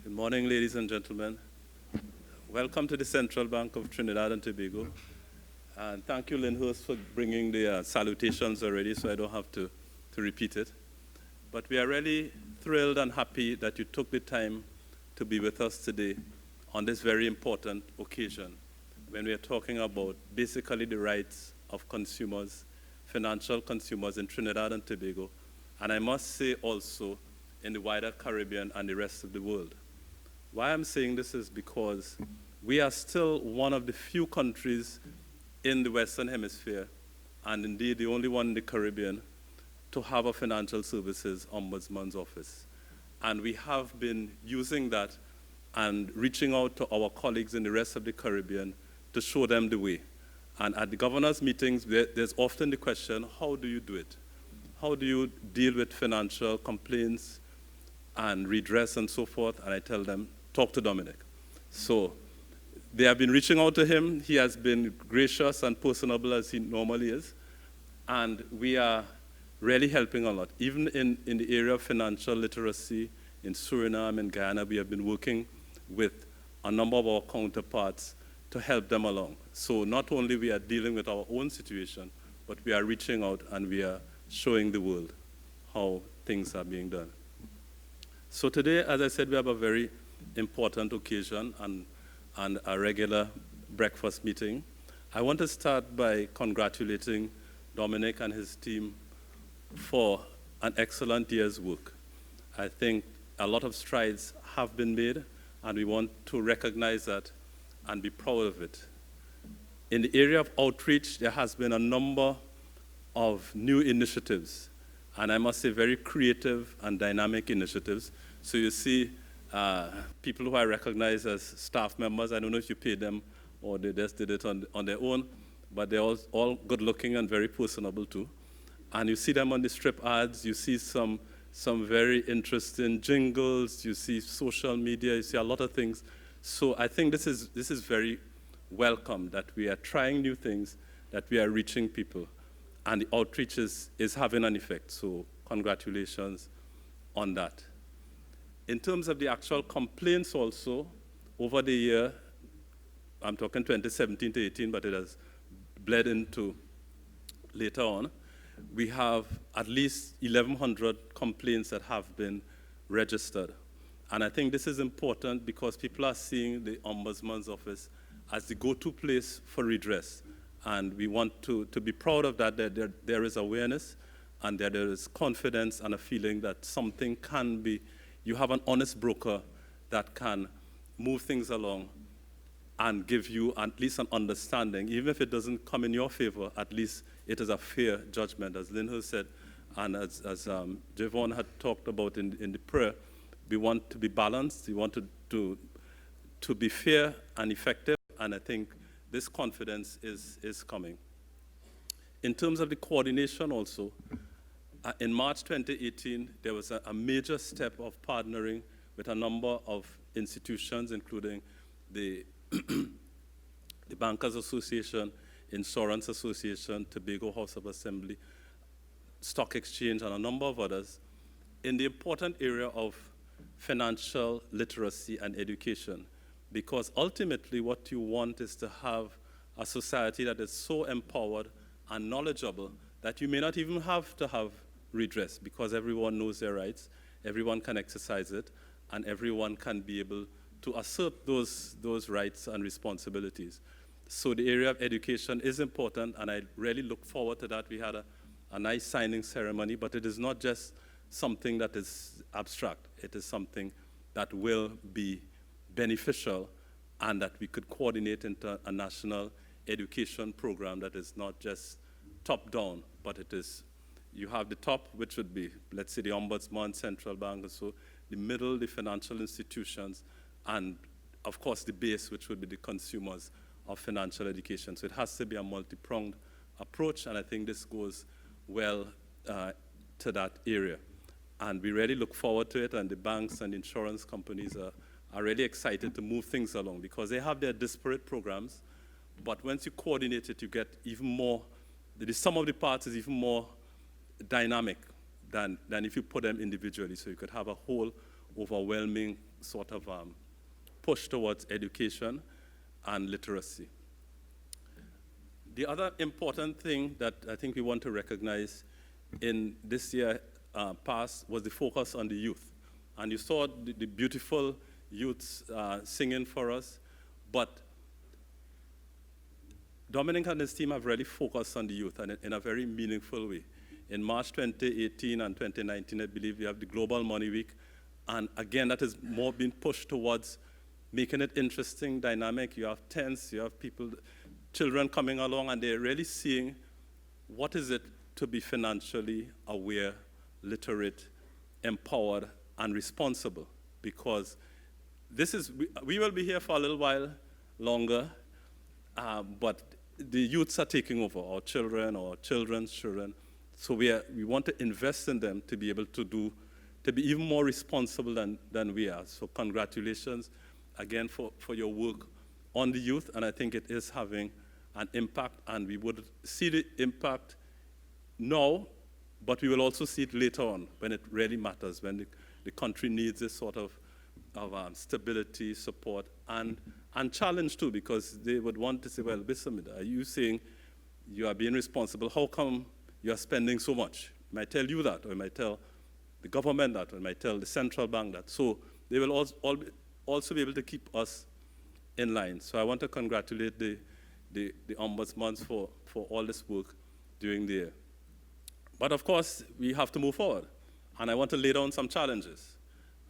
Good morning, ladies and gentlemen. Welcome to the Central Bank of Trinidad and Tobago. And thank you, Lyndhurst, for bringing the salutations already, so I don't have to repeat it. But we are really thrilled and happy that you took the time to be with us today on this very important occasion when we are talking about basically the rights of consumers, financial consumers in Trinidad and Tobago, and I must say also in the wider Caribbean and the rest of the world. Why I'm saying this is because we are still one of the few countries in the Western Hemisphere, and indeed the only one in the Caribbean, to have a financial services ombudsman's office. And we have been using that and reaching out to our colleagues in the rest of the Caribbean to show them the way. And at the governors' meetings, there's often the question, how do you do it? How do you deal with financial complaints and redress and so forth? And I tell them, talk to Dominic. So they have been reaching out to him. He has been gracious and personable as he normally is. And we are really helping a lot. Even in the area of financial literacy in Suriname and Guyana, we have been working with a number of our counterparts to help them along. So not only we are dealing with our own situation, but we are reaching out and we are showing the world how things are being done. So today, as I said, we have a very important occasion and a regular breakfast meeting. I want to start by congratulating Dominic and his team for an excellent year's work. I think a lot of strides have been made, and we want to recognize that and be proud of it. In the area of outreach, there has been a number of new initiatives, and I must say very creative and dynamic initiatives. So you see people who I recognize as staff members. I don't know if you paid them or they just did it on their own, but they're all good looking and very personable too. And you see them on the strip ads, you see some very interesting jingles, you see social media, you see a lot of things. So I think this is very welcome that we are trying new things, that we are reaching people, and the outreach is having an effect. So congratulations on that. In terms of the actual complaints also, over the year, I'm talking 2017 to 18, but it has bled into later on, we have at least 1,100 complaints that have been registered. And I think this is important because people are seeing the Ombudsman's office as the go-to place for redress. And we want to be proud of that there is awareness and that there is confidence and a feeling that something can be. You have an honest broker that can move things along and give you at least an understanding. Even if it doesn't come in your favor, at least it is a fair judgment. As Lyndhurst said, and as Javon had talked about in the prayer, we want to be balanced. We want to be fair and effective, and I think this confidence is coming. In terms of the coordination also, in March 2018, there was a major step of partnering with a number of institutions, including the Bankers Association, Insurance Association, Tobago House of Assembly, Stock Exchange, and a number of others, in the important area of financial literacy and education. Because ultimately what you want is to have a society that is so empowered and knowledgeable that you may not even have to have redress, because everyone knows their rights, everyone can exercise it, and everyone can be able to assert those rights and responsibilities. So the area of education is important, and I really look forward to that. We had a nice signing ceremony, but it is not just something that is abstract. It is something that will be beneficial and that we could coordinate into a national education program that is not just top-down, but it is. You have the top, which would be, let's say, the Ombudsman, Central Bank, and so the middle, the financial institutions, and, of course, the base, which would be the consumers of financial education. So it has to be a multi-pronged approach, and I think this goes well to that area. And we really look forward to it, and the banks and insurance companies are really excited to move things along because they have their disparate programs, but once you coordinate it, you get even more, the sum of the parts is even more dynamic than if you put them individually. So you could have a whole overwhelming sort of push towards education and literacy. The other important thing that I think we want to recognize in this year past was the focus on the youth. And you saw the beautiful youths singing for us, but Dominic and his team have really focused on the youth and in a very meaningful way. In March 2018 and 2019, I believe we have the Global Money Week. And again, that is more being pushed towards making it interesting, dynamic. You have tents, you have people, children coming along, and they're really seeing what is it to be financially aware, literate, empowered, and responsible. Because this is, we will be here for a little while longer, but the youths are taking over, our children, our children's children. So we want to invest in them to be able to be even more responsible than we are. So congratulations again for your work on the youth, and I think it is having an impact, and we would see the impact now, but we will also see it later on when it really matters, when the country needs this sort of stability, support, and challenge too, because they would want to say, well, listen, are you saying you are being responsible? How come you are spending so much? I might tell you that, or I might tell the government that, or I might tell the central bank that. So they will also be able to keep us in line. So I want to congratulate the ombudsman for all this work during the year. But of course, we have to move forward. And I want to lay down some challenges.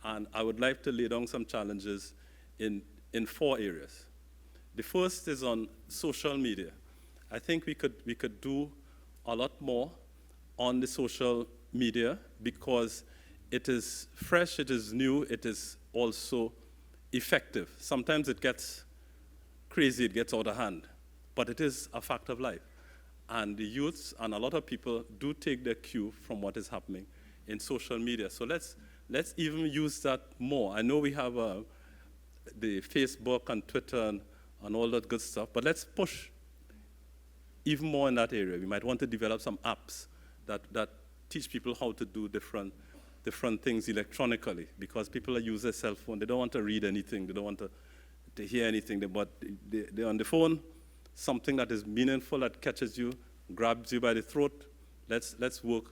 And I would like to lay down some challenges in 4 areas. The first is on social media. I think we could do a lot more on the social media because it is fresh, it is new, it is also effective. Sometimes it gets crazy, it gets out of hand, but it is a fact of life. And the youths and a lot of people do take their cue from what is happening in social media. So let's even use that more. I know we have the Facebook and Twitter and all that good stuff, but let's push even more in that area. We might want to develop some apps that teach people how to do different things electronically, because people use their cell phone. They don't want to read anything. They don't want to hear anything. But they're on the phone, something that is meaningful, that catches you, grabs you by the throat. Let's work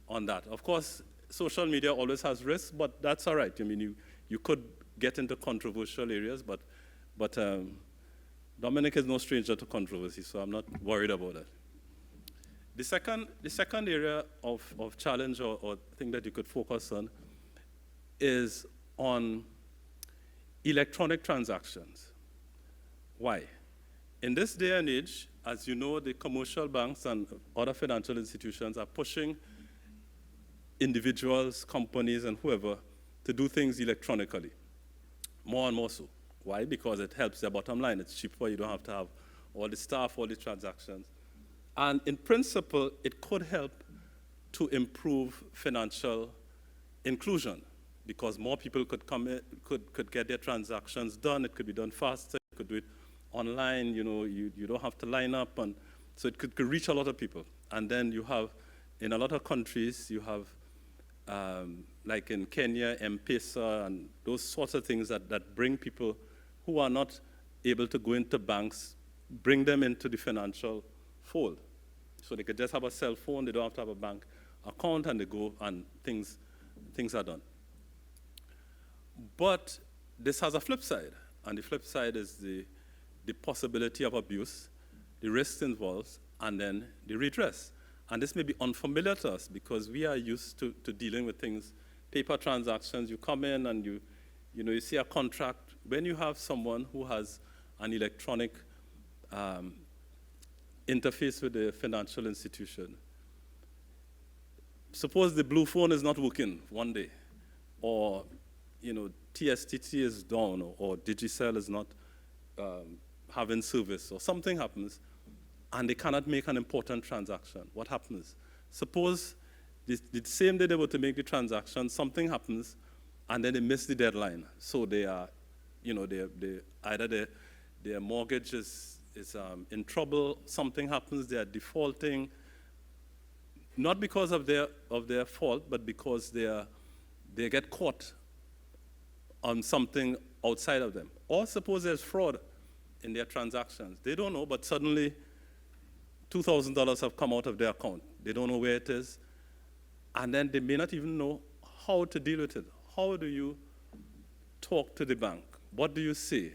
on that. Of course, social media always has risks, but that's all right. I mean, you could get into controversial areas, but Dominic is no stranger to controversy, so I'm not worried about that. The second area of challenge or thing that you could focus on is on electronic transactions. Why? In this day and age, as you know, the commercial banks and other financial institutions are pushing individuals, companies, and whoever to do things electronically, more and more so. Why? Because it helps their bottom line. It's cheaper. You don't have to have all the staff, all the transactions. And in principle, it could help to improve financial inclusion because more people could come in, could get their transactions done. It could be done faster. You could do it online. You know, you don't have to line up. And so it could reach a lot of people. And then you have, in a lot of countries, you have, like in Kenya, M-Pesa, and those sorts of things that bring people who are not able to go into banks, bring them into the financial fold. So they could just have a cell phone, they don't have to have a bank account, and they go and things are done. But this has a flip side, and the flip side is the possibility of abuse, the risks involved, and then the redress. And this may be unfamiliar to us because we are used to dealing with things, paper transactions. You come in and you see a contract. When you have someone who has an electronic interface with the financial institution, suppose the blue phone is not working one day, or TSTT is down, or Digicel is not having service, or something happens, and they cannot make an important transaction. What happens? Suppose the same day they were to make the transaction, something happens, and then they miss the deadline. So they are, either their mortgage is in trouble, something happens, they are defaulting, not because of their fault, but because they get caught on something outside of them. Or suppose there's fraud in their transactions. They don't know, but suddenly $2,000 have come out of their account. They don't know where it is. And then they may not even know how to deal with it. How do you talk to the bank? What do you say?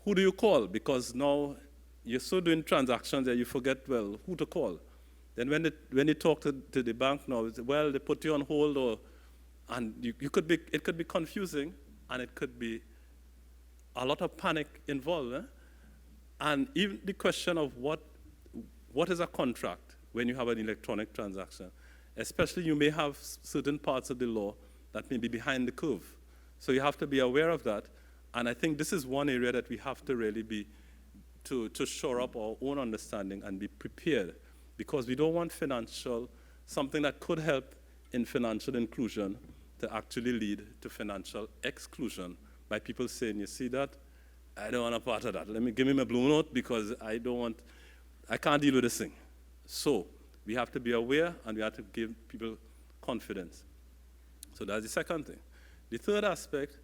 Who do you call? Because now you're so doing transactions that you forget, well, who to call. Then when you talk to the bank now, well, they put you on hold, and it could be confusing, and it could be a lot of panic involved. And even the question of what is a contract when you have an electronic transaction, especially you may have certain parts of the law that may be behind the curve. So you have to be aware of that. And I think this is one area that we have to really be, to shore up our own understanding and be prepared, because we don't want something that could help in financial inclusion to actually lead to financial exclusion by people saying, you see that? I don't want a part of that. Give me my blue note because I can't deal with this thing. So we have to be aware and we have to give people confidence. So that's the second thing. The third aspect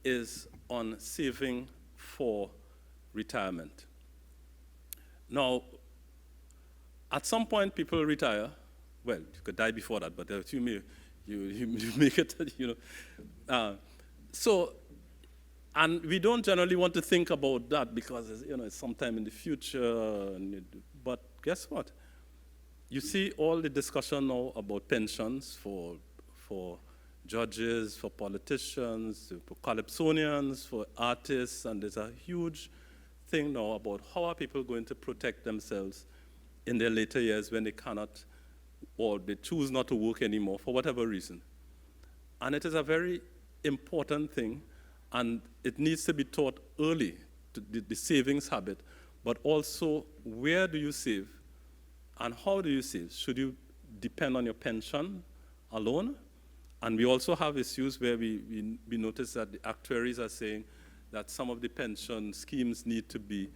is on saving for retirement. Now, at some point people retire. Well, you could die before that, but you make it, and we don't generally want to think about that because, it's sometime in the future. But guess what? You see all the discussion now about pensions for judges, for politicians, for calypsonians, for artists, and there's a huge thing now about how are people going to protect themselves in their later years when they cannot or they choose not to work anymore for whatever reason. And it is a very important thing, and it needs to be taught early, the savings habit, but also where do you save and how do you save? Should you depend on your pension alone? And we also have issues where we notice that the actuaries are saying that some of the pension schemes need to be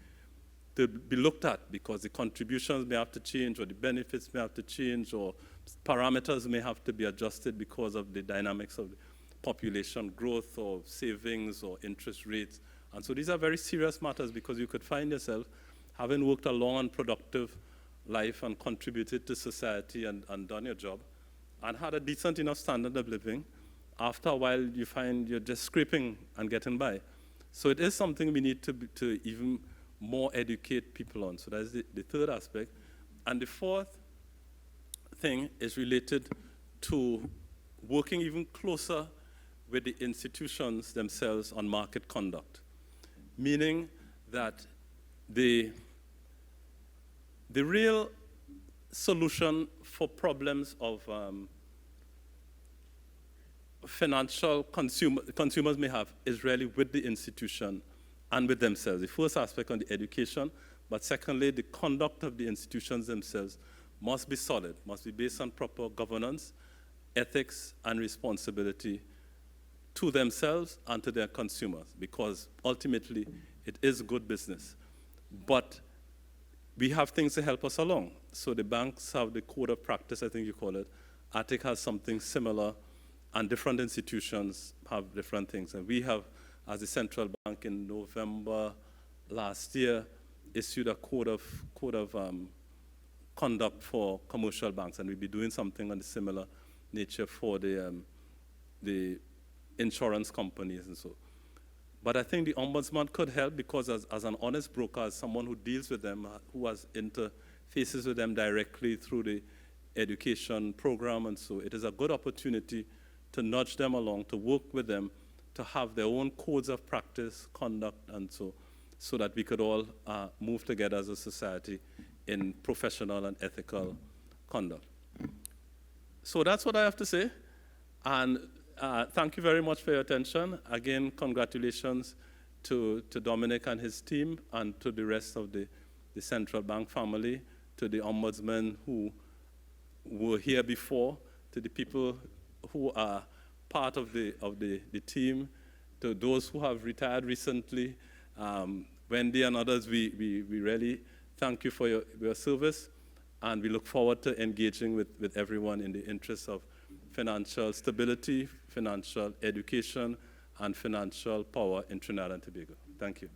looked at because the contributions may have to change or the benefits may have to change or parameters may have to be adjusted because of the dynamics of the population growth or savings or interest rates. And so these are very serious matters because you could find yourself having worked a long and productive life and contributed to society and done your job and had a decent enough standard of living. After a while, you find you're just scraping and getting by. So it is something we need to even more educate people on. So that's the third aspect. And the fourth thing is related to working even closer with the institutions themselves on market conduct, meaning that the real solution for problems of financial consumers may have is really with the institution and with themselves. The first aspect on the education, but secondly, the conduct of the institutions themselves must be solid, must be based on proper governance, ethics, and responsibility to themselves and to their consumers, because ultimately it is good business. But we have things to help us along. So the banks have the code of practice, I think you call it. ATIC has something similar, and different institutions have different things. And we have, as the central bank in November last year, issued a code of conduct for commercial banks, and we'll be doing something on the similar nature for the insurance companies and so. But I think the ombudsman could help because as an honest broker, as someone who deals with them, who has interfaces with them directly through the education program and so, it is a good opportunity to nudge them along, to work with them, to have their own codes of practice, conduct, and so that we could all move together as a society in professional and ethical conduct. So that's what I have to say. And thank you very much for your attention. Again, congratulations to Dominic and his team and to the rest of the central bank family, to the ombudsmen who were here before, to the people who are part of the team, to those who have retired recently, Wendy and others, we really thank you for your service, and we look forward to engaging with everyone in the interest of financial stability, financial education, and financial power in Trinidad and Tobago. Thank you.